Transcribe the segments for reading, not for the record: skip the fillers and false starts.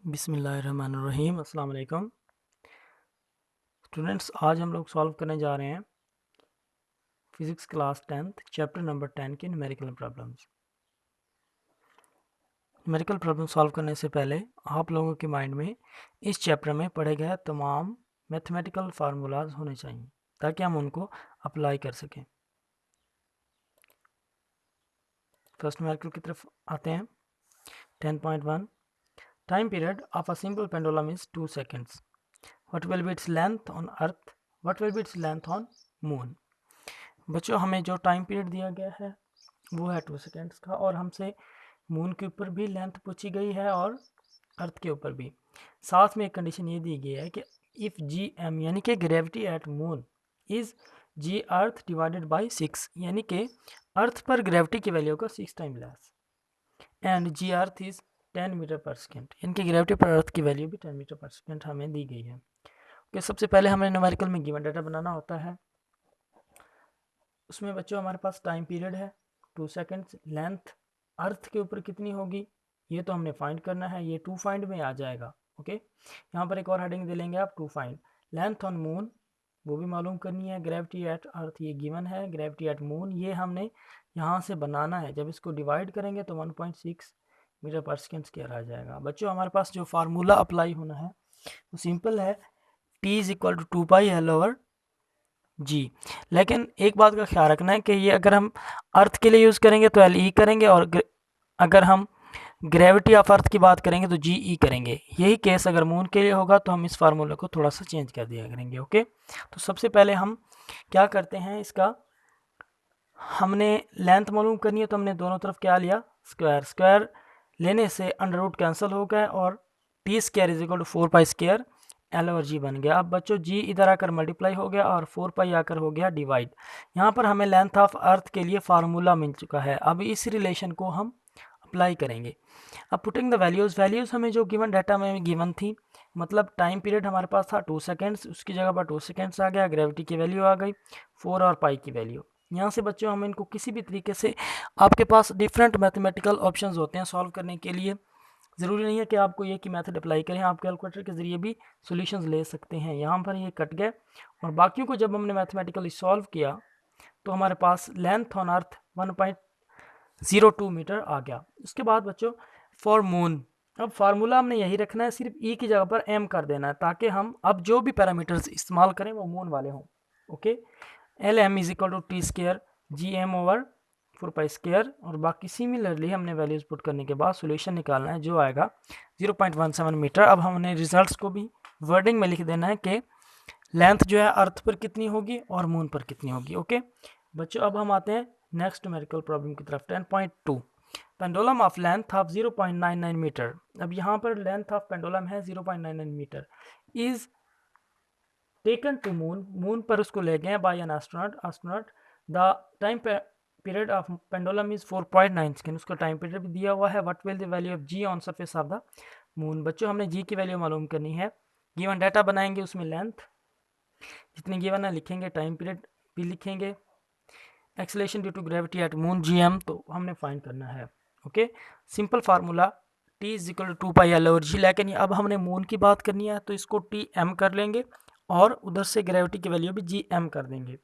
बिस्मिल्लाहिर्रहमानिर्रहीम। अस्सलाम वालेकुम स्टूडेंट्स, आज हम लोग सॉल्व करने जा रहे हैं physics class 10th chapter number 10 के numerical problems. Numerical problem solve करने से पहले आप लोगों के माइंड में इस चैप्टर में पढ़े गए तमाम मैथमेटिकल फार्मूलाज होने चाहिए ताकि हम उनको अप्लाई कर सकें। फर्स्ट न्यूमेरिकल की तरफ आते हैं। 10.1 time period of a simple pendulum is 2 seconds. What will be its length on earth? What will be its length on moon? बच्चों, हमें जो टाइम पीरियड दिया गया है वो है 2 सेकेंड्स का, और हमसे मून के ऊपर भी लेंथ पूछी गई है और अर्थ के ऊपर भी। साथ में एक कंडीशन ये दी गई है कि इफ़ जी एम यानी कि gravity at moon is G earth divided by 6, यानी कि अर्थ पर ग्रेविटी की वैल्यू का 6 time less, and g earth is 10 metre per second, यानी कि ग्रेविटी पर अर्थ की वैल्यू भी 10 मीटर पर सेकेंड हमें दी गई है। ओके, सबसे पहले हमें न्यूमेरिकल में गिवन डाटा बनाना होता है। उसमें बच्चों हमारे पास टाइम पीरियड है 2 सेकेंड्स, लेंथ अर्थ के ऊपर कितनी होगी ये तो हमने फाइंड करना है, ये टू फाइंड में आ जाएगा। ओके, यहाँ पर एक और हेडिंग दे लेंगे आप, to find. Length on moon वो भी मालूम करनी है। ग्रेविटी एट अर्थ ये गिवन है, ग्रेविटी एट मून ये हमने यहाँ से बनाना है। जब इसको डिवाइड करेंगे तो 1.6 मीटर पर सेकेंड स्क्वायर आ जाएगा। बच्चों, हमारे पास जो फार्मूला अप्लाई होना है वो सिंपल है, T is equal to 2πL/g। लेकिन एक बात का ख्याल रखना है कि ये अगर हम अर्थ के लिए यूज़ करेंगे तो LE करेंगे, और अगर हम ग्रेविटी ऑफ अर्थ की बात करेंगे तो GE करेंगे। यही केस अगर मून के लिए होगा तो हम इस फार्मूले को थोड़ा सा चेंज कर दिया करेंगे। ओके, तो सबसे पहले हम क्या करते हैं, इसका हमने लेंथ मालूम करनी है तो हमने दोनों तरफ क्या लिया, स्क्वायर। स्क्वायर लेने से अंडर रूट कैंसिल हो गया और T square is equal to 4π² L/g बन गया। अब बच्चों G इधर आकर मल्टीप्लाई हो गया और 4π आकर हो गया डिवाइड। यहाँ पर हमें लेंथ ऑफ अर्थ के लिए फार्मूला मिल चुका है। अब इस रिलेशन को हम अप्लाई करेंगे। अब पुटिंग द वैल्यूज़ हमें जो गिवन डाटा में गिवन थी, मतलब टाइम पीरियड हमारे पास था 2 सेकेंड्स, उसकी जगह पर 2 सेकेंड्स आ गया, ग्रेविटी की वैल्यू आ गई 4 और पाई की वैल्यू। यहाँ से बच्चों हम इनको किसी भी तरीके से, आपके पास डिफरेंट मैथमेटिकल ऑप्शंस होते हैं सॉल्व करने के लिए। ज़रूरी नहीं है कि आपको ये की मेथड अप्लाई करें, आप कैलकुलेटर के ज़रिए भी सॉल्यूशंस ले सकते हैं। यहाँ पर ये कट गए और बाकियों को जब हमने मैथमेटिकली सॉल्व किया तो हमारे पास लेंथ ऑन अर्थ 1.02 मीटर आ गया। उसके बाद बच्चों फॉर मून, अब फार्मूला हमने यही रखना है, सिर्फ ई की जगह पर एम कर देना है ताकि हम अब जो भी पैरामीटर्स इस्तेमाल करें वो मून वाले हों। Okay, L M is equal to T square g M over 4π², और बाकी सिमिलरली हमने वैल्यूज पुट करने के बाद सॉल्यूशन निकालना है जो आएगा 0.17 मीटर। अब हमने रिजल्ट्स को भी वर्डिंग में लिख देना है कि लेंथ जो है अर्थ पर कितनी होगी और मून पर कितनी होगी। ओके बच्चों, अब हम आते हैं नेक्स्ट न्यूमेरिकल प्रॉब्लम की तरफ। 10.2 pendulum of length of 0.99 metre. अब यहाँ पर लेंथ ऑफ पेंडुलम है 0.99 metre, is taken to moon, moon पर उसको ले गए by an astronaut. The time period of pendulum is 4.9 second, उसका टाइम पीरियड भी दिया हुआ है। What will the value of g on surface of the moon. बच्चों, हमने जी की वैल्यू मालूम करनी है। गिवन डाटा बनाएंगे, उसमें लेंथ जितनी गिवन है लिखेंगे, टाइम पीरियड भी लिखेंगे, acceleration due to gravity at moon GM तो हमने फाइंड करना है। Okay, simple formula T is equal to 2πL/g। लेकिन अब हमने मून की बात करनी है तो इसको TM कर लेंगे और उधर से ग्रेविटी की वैल्यू भी GM कर देंगे।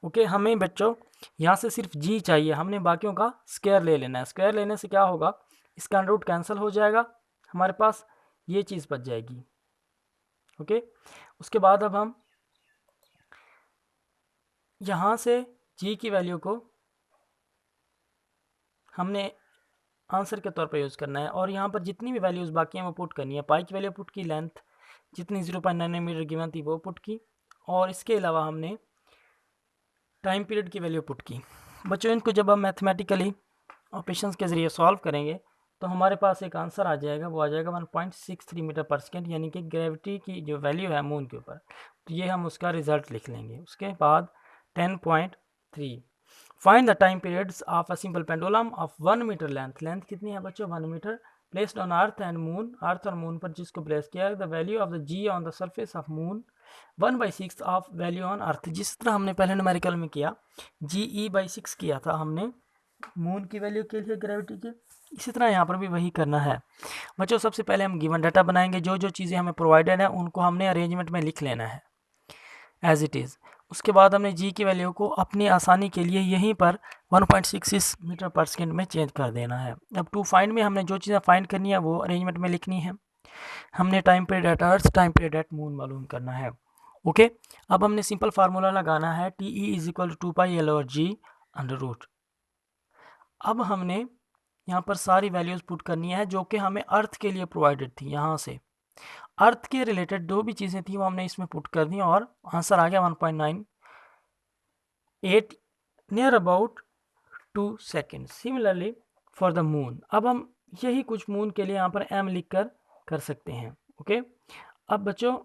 ओके, हमें बच्चों यहाँ से सिर्फ G चाहिए, हमने बाकियों का स्क्वायर ले लेना है। स्क्वायर लेने से क्या होगा, इसका अंडर रूट कैंसिल हो जाएगा, हमारे पास ये चीज़ बच जाएगी। ओके, उसके बाद अब हम यहाँ से G की वैल्यू को हमने आंसर के तौर पर यूज़ करना है, और यहाँ पर जितनी भी वैल्यूज़ बाकी हैं वो पुट करनी है। पाई की वैल्यू पुट की, लेंथ जितनी 0.99 मीटर गिवन थी वो पुट की, और इसके अलावा हमने टाइम पीरियड की वैल्यू पुट की। बच्चों, इनको जब हम मैथमेटिकली ऑपरेशंस के ज़रिए सॉल्व करेंगे तो हमारे पास एक आंसर आ जाएगा, वो आ जाएगा 1.63 मीटर पर सेकेंड, यानी कि ग्रेविटी की जो वैल्यू है मून के ऊपर, तो ये हम उसका रिजल्ट लिख लेंगे। उसके बाद 10.3 find the time periods of a simple pendulum of 1 metre length. Length कितनी है बच्चों, 1 metre, placed on earth and moon, earth और मून पर जिसको प्लेस किया है। The value of the g on the surface of moon 1/6 of value on earth. जिस तरह हमने पहले न्यूमेरिकल में किया, GE/6 किया था हमने मून की वैल्यू के लिए ग्रेविटी के, इसी तरह यहाँ पर भी वही करना है बच्चों। सबसे पहले हम गिवन डाटा बनाएंगे, जो जो चीज़ें हमें प्रोवाइडेड है उनको हमने अरेंजमेंट में लिख लेना है एज इट इज़। उसके बाद हमने जी की वैल्यू को अपनी आसानी के लिए यहीं पर 1.66 मीटर पर सेकेंड में चेंज कर देना है। अब टू फाइंड में हमने जो चीज़ें फाइंड करनी है वो अरेंजमेंट में लिखनी है। हमने time period at earth, time period at moon मालूम करना है। ओके, अब हमने सिंपल फार्मूला लगाना है T E is equal to 2π/L/g under root. अब हमने यहाँ पर सारी वैल्यूज़ पुट करनी है जो कि हमें अर्थ के लिए प्रोवाइडेड थी। यहाँ से अर्थ के रिलेटेड जो भी चीज़ें थी वो हमने इसमें पुट कर दी और आंसर आ गया 1.98 near about 2 second. Similarly for the moon, अब हम यही कुछ मून के लिए यहाँ पर m लिख कर सकते हैं। ओके, अब बच्चों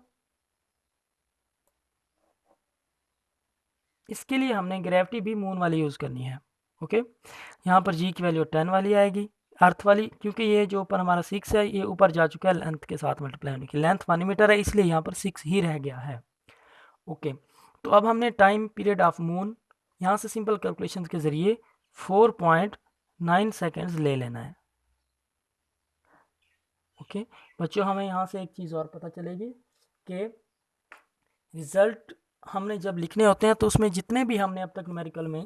इसके लिए हमने ग्रेविटी भी मून वाली यूज़ करनी है। ओके, यहाँ पर g की वैल्यू 10 वाली आएगी अर्थ वाली, क्योंकि ये जो ऊपर हमारा 6 है ये ऊपर जा चुका है लेंथ के साथ मल्टीप्लाई होने की। लेंथ 1 मीटर है इसलिए यहाँ पर 6 ही रह गया है। ओके, तो अब हमने टाइम पीरियड ऑफ मून यहाँ से सिंपल कैलकुलेशन के ज़रिए 4.9 सेकेंड्स ले लेना है। ओके बच्चों, हमें यहाँ से एक चीज़ और पता चलेगी कि रिज़ल्ट हमने जब लिखने होते हैं तो उसमें जितने भी हमने अब तक न्यूमेरिकल में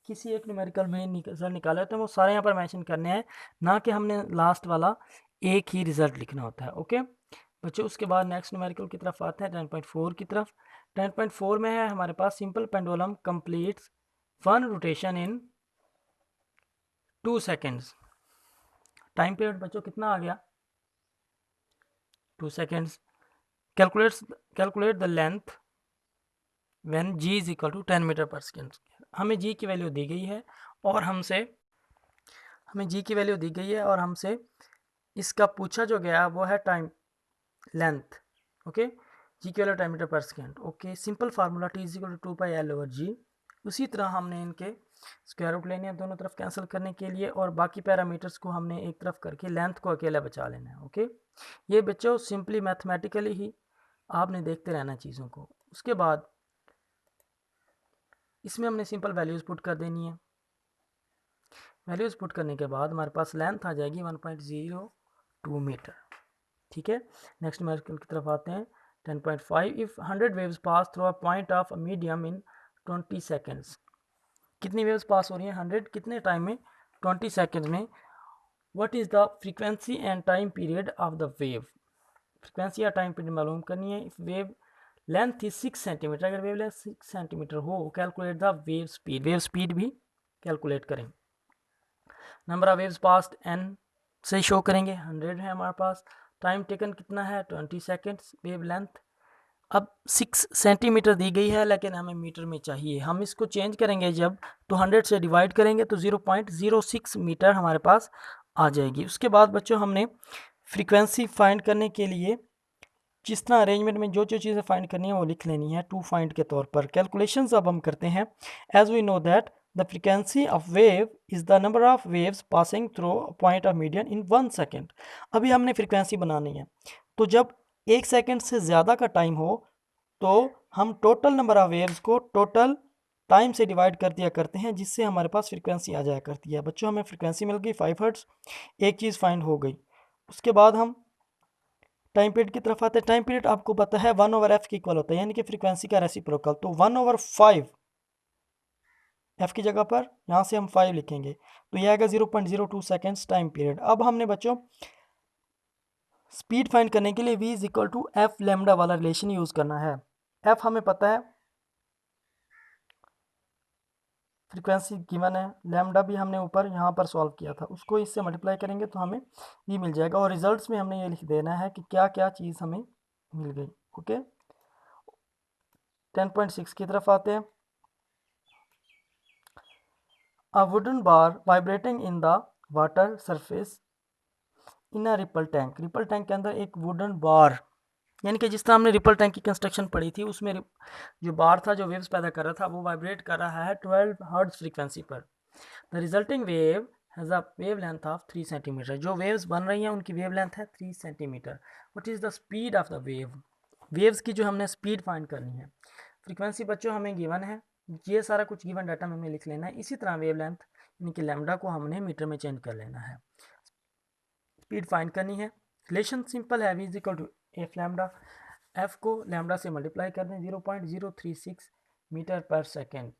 किसी एक न्यूमेरिकल में रिजल्ट निकाले होते हैं वो सारे यहाँ पर मेंशन करने हैं, ना कि हमने लास्ट वाला एक ही रिज़ल्ट लिखना होता है। ओके बच्चों, उसके बाद नेक्स्ट न्यूमेरिकल की तरफ आते हैं 10.4 की तरफ। 10.4 में है हमारे पास simple pendulum completes 1 rotation in 2 seconds. Time period बच्चों कितना आ गया 2 seconds. Calculate the length when g is equal to 10 metre per second. हमें g की वैल्यू दी गई है और हमसे इसका पूछा जो गया वो है टाइम लेंथ। ओके, जी की value 10 metre per second. Okay, simple formula t is equal to 2π/L/g। उसी तरह हमने इनके स्क्वायर रूट लेने हैं दोनों तरफ कैंसिल करने के लिए, और बाकी पैरामीटर्स को हमने एक तरफ करके लेंथ को अकेला बचा लेना है। ओके, ये बच्चों सिंपली मैथमेटिकली ही आपने देखते रहना चीज़ों को। उसके बाद इसमें हमने सिंपल वैल्यूज़ पुट कर देनी है। वैल्यूज़ पुट करने के बाद हमारे पास लेंथ आ जाएगी 1.02 मीटर। ठीक है, नेक्स्ट न्यूमेरिकल की तरफ आते हैं 10.5। If 100 waves pass through a point of a medium in 20 seconds. कितनी वेव्स पास हो रही हैं 100 कितने टाइम में 20 सेकेंड्स में। What is the frequency and time period of the wave. Frequency या टाइम पीरियड मालूम करनी है। If wave length is 6 centimetre, अगर वेव लेंथ 6 सेंटीमीटर हो, calculate the wave speed. Wave speed भी कैलकुलेट करें। Number of waves past an से show करेंगे, 100 है हमारे पास। टाइम टेकन कितना है 20 सेकेंड्स। वेव लेंथ अब 6 सेंटीमीटर दी गई है लेकिन हमें मीटर में चाहिए। हम इसको चेंज करेंगे जब तो 100 से डिवाइड करेंगे तो 0.06 मीटर हमारे पास आ जाएगी। उसके बाद बच्चों हमने फ्रीक्वेंसी फाइंड करने के लिए जिस तरह अरेंजमेंट में जो जो चीज़ें फाइंड करनी है वो लिख लेनी है टू फाइंड के तौर पर। कैलकुलेशंस अब हम करते हैं। As we know that the frequency of wave is the number of waves passing through point of median in 1 second. अभी हमने फ्रीक्वेंसी बनानी है, तो जब 1 सेकेंड से ज़्यादा का टाइम हो तो हम टोटल नंबर ऑफ वेव्स को टोटल टाइम से डिवाइड कर दिया करते हैं, जिससे हमारे पास फ्रीक्वेंसी आ जाया करती है। बच्चों हमें फ्रीक्वेंसी मिल गई 5 हर्ट्ज़, एक चीज़ फाइंड हो गई। उसके बाद हम टाइम पीरियड की तरफ आते हैं। टाइम पीरियड आपको पता है 1/f के इक्वल होता है, यानी कि फ्रीक्वेंसी का रेसिप्रोकल। तो 1/5 f की जगह पर यहाँ से हम 5 लिखेंगे तो यह आएगा 0.02 सेकेंड्स टाइम पीरियड। अब हमने बच्चों स्पीड फाइंड करने के लिए v is equal to f lambda वाला रिलेशन यूज़ करना है। f हमें पता है, फ्रीक्वेंसी गिवन है, लैम्डा भी हमने ऊपर यहाँ पर सॉल्व किया था, उसको इससे मल्टीप्लाई करेंगे तो हमें ये मिल जाएगा। और रिजल्ट्स में हमने ये लिख देना है कि क्या क्या चीज़ हमें मिल गई। ओके, 10.6 की तरफ आते हैं। A wooden bar vibrating in the water surface in a ripple tank। Ripple tank के अंदर एक वुडन बार, यानी कि जिस तरह हमने रिपल टैंक की कंस्ट्रक्शन पढ़ी थी उसमें जो बार था जो वेव्स पैदा कर रहा था वो वाइब्रेट कर रहा है 12 हर्ट्ज फ्रीक्वेंसी पर। The resulting wave has a wave length of 3 centimetre. जो वेव्स बन रही हैं उनकी वेव लेंथ है 3 centimetre. What is the speed of the wave. Waves की जो हमने स्पीड फाइंड करनी है। फ्रीक्वेंसी बच्चों हमें गिवन है, ये सारा कुछ गिवन डाटा में हमें लिख लेना है। इसी तरह वेव लेंथ यानी कि लैम्डा को हमने मीटर में चेंज कर लेना है। स्पीड फाइंड करनी है, रिलेशन सिंपल है, v is equal to f lambda, f को लैम्डा से मल्टीप्लाई कर दें 0.036 मीटर पर सेकेंड।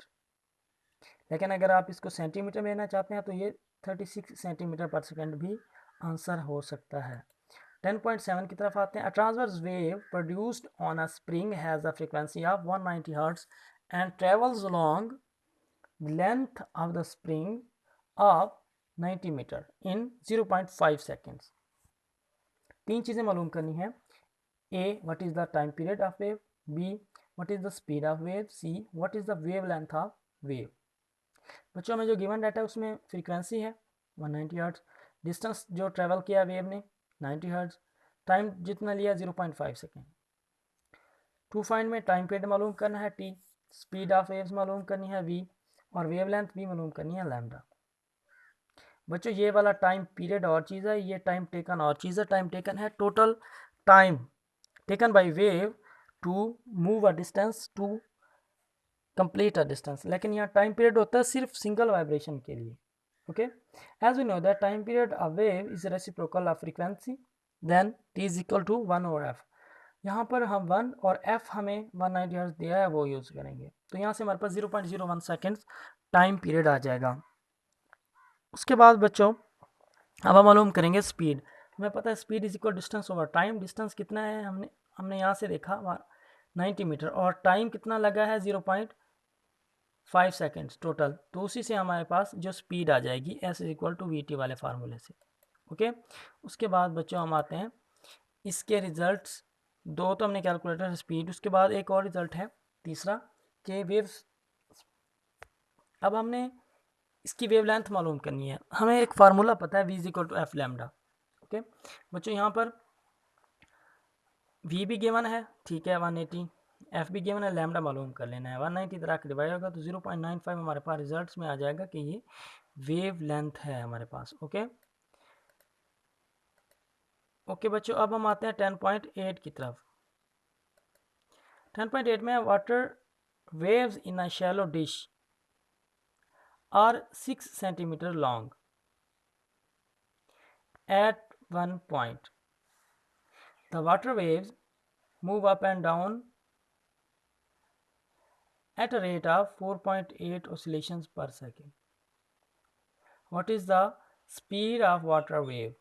लेकिन अगर आप इसको सेंटीमीटर में लेना चाहते हैं तो ये 36 सेंटीमीटर पर सेकेंड भी आंसर हो सकता है। 10.7 की तरफ आते हैं। A transverse wave produced on a spring has a frequency of 190 hertz and travels along the length of the spring of 90 metre in 0.5 seconds. तीन चीज़ें मालूम करनी है। A, what is the time period of wave? B, what is the speed of wave? C, what is the wavelength of wave? बच्चों में जो given data है उसमें फ्रीक्वेंसी है 190 हर्ट्ज, डिस्टेंस जो ट्रेवल किया वेव ने 90 हर्ट्ज, टाइम जितना लिया 0.5 सेकेंड। टू फाइंड में टाइम पीरियड मालूम करना है T, स्पीड ऑफ वेव्स मालूम करनी है V, और वेवलेंथ भी मालूम करनी है लैम्डा। बच्चों ये वाला टाइम पीरियड और चीज़ है, ये टाइम टेकन और चीज़ है। टाइम टेकन है total time taken by wave to move a distance to complete a distance, लेकिन यहाँ टाइम पीरियड होता है सिर्फ सिंगल वाइब्रेशन के लिए। Okay, as we know that time period of wave is reciprocal of frequency, then T is equal to 1 over f. यहाँ पर हम 1 और एफ हमें 190 हर्ट्ज दिया है वो यूज़ करेंगे, तो यहाँ से हमारे पास 0.01 सेकेंड्स टाइम पीरियड आ जाएगा। उसके बाद बच्चों अब हम मालूम करेंगे स्पीड। हमें पता है speed is equal distance over time. Distance कितना है हमने यहाँ से देखा 90 मीटर, और टाइम कितना लगा है 0.5 सेकेंड्स टोटल, तो उसी से हमारे पास जो स्पीड आ जाएगी S is equal to VT वाले फार्मूले से। ओके, उसके बाद बच्चों हम आते हैं इसके रिजल्ट्स। दो तो हमने कैलकुलेटर स्पीड, उसके बाद एक और रिजल्ट है तीसरा के वेव्स। अब हमने इसकी वेवलेंथ मालूम करनी है। हमें एक फार्मूला पता है v is equal to f lambda. Okay बच्चों, यहाँ पर v भी गिवन है, ठीक है 180, f भी गिवन है, लैम्डा मालूम कर लेना है। 190 तरह के डिवाइड होगा तो 0.95 हमारे पास रिजल्ट्स में आ जाएगा कि ये वेव लेंथ है हमारे पास। ओके ओके बच्चों, अब हम आते हैं 10.8 की तरफ। 10.8 में water waves in a shallow dish are 6 centimetre long at one point. The water waves move up and down at a rate of 4.8 oscillations per second. What is the speed of water wave?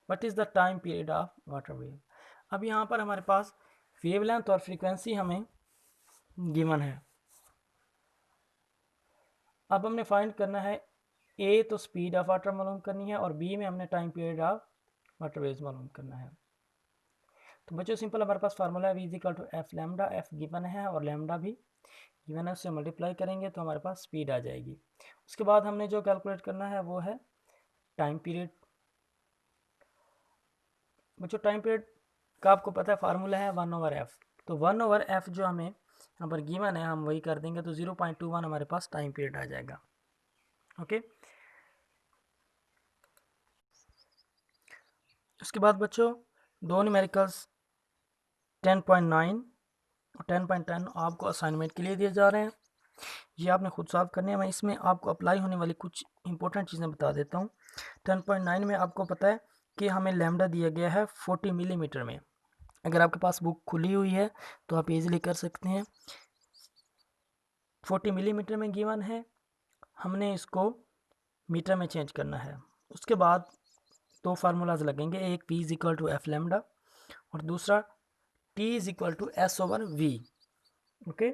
What is the time period of water wave? अब यहाँ पर हमारे पास wavelength और frequency हमें given है। अब हमने find करना है A तो स्पीड ऑफ वाटर मालूम करनी है, और B में हमने time period of water waves मालूम करना है। तो बच्चों सिंपल हमारे पास फार्मूला है v is equal to f lambda. F given है और लैम्डा भी गिवन है, उससे मल्टीप्लाई करेंगे तो हमारे पास स्पीड आ जाएगी। उसके बाद हमने जो कैलकुलेट करना है वो है टाइम पीरियड। बच्चों टाइम पीरियड का आपको पता है फार्मूला है 1 ओवर एफ, तो 1 ओवर एफ जो हमें यहाँ पर गिवन है हम वही कर देंगे, तो 0.21 हमारे पास टाइम पीरियड आ जाएगा। ओके, उसके बाद बच्चों दो न्यूमेरिकल्स 10.9 और 10.10 आपको असाइनमेंट के लिए दिए जा रहे हैं। ये आपने खुद सॉल्व करने हैं। मैं इसमें आपको अप्लाई होने वाली कुछ इंपॉर्टेंट चीज़ें बता देता हूँ। 10.9 में आपको पता है कि हमें लैम्डा दिया गया है 40 मिलीमीटर में। अगर आपके पास बुक खुली हुई है तो आप इजीली कर सकते हैं। 40 मिलीमीटर में गिवन है, हमने इसको मीटर में चेंज करना है। उसके बाद दो फार्मूलाज लगेंगे, एक P is equal to f lambda और दूसरा T is equal to S over V। Okay,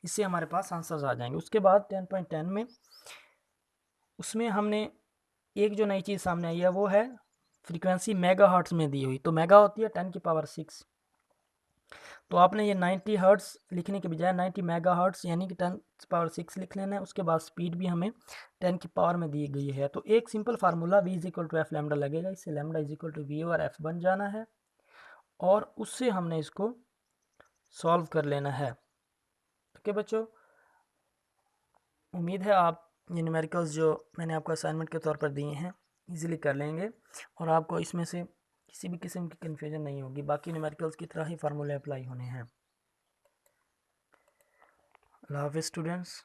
इससे हमारे पास आंसर्स आ जाएंगे। उसके बाद 10.10 में उसमें हमने एक जो नई चीज़ सामने आई है वो है फ्रीक्वेंसी मेगा हर्ट्स में दी हुई, तो मेगा होती है 10 की पावर 6, तो आपने ये 90 हर्ट्स लिखने के बजाय 90 मेगा हर्ट्स यानी कि 10 पावर 6 लिख लेना है। उसके बाद स्पीड भी हमें 10 की पावर में दी गई है, तो एक simple formula v is equal to f lambda लगेगा। इससे lambda is equal to v over f बन जाना है और उससे हमने इसको सॉल्व कर लेना है। ओके बच्चों, उम्मीद है आप ये न्यूमेरिकल्स जो मैंने आपको असाइनमेंट के तौर पर दिए हैं इजीली कर लेंगे और आपको इसमें से किसी भी किस्म की कन्फ्यूजन नहीं होगी। बाकी न्यूमेरिकल्स की तरह ही फार्मूले अप्लाई होने हैं। अल्लाह हाफ़िज़ स्टूडेंट्स।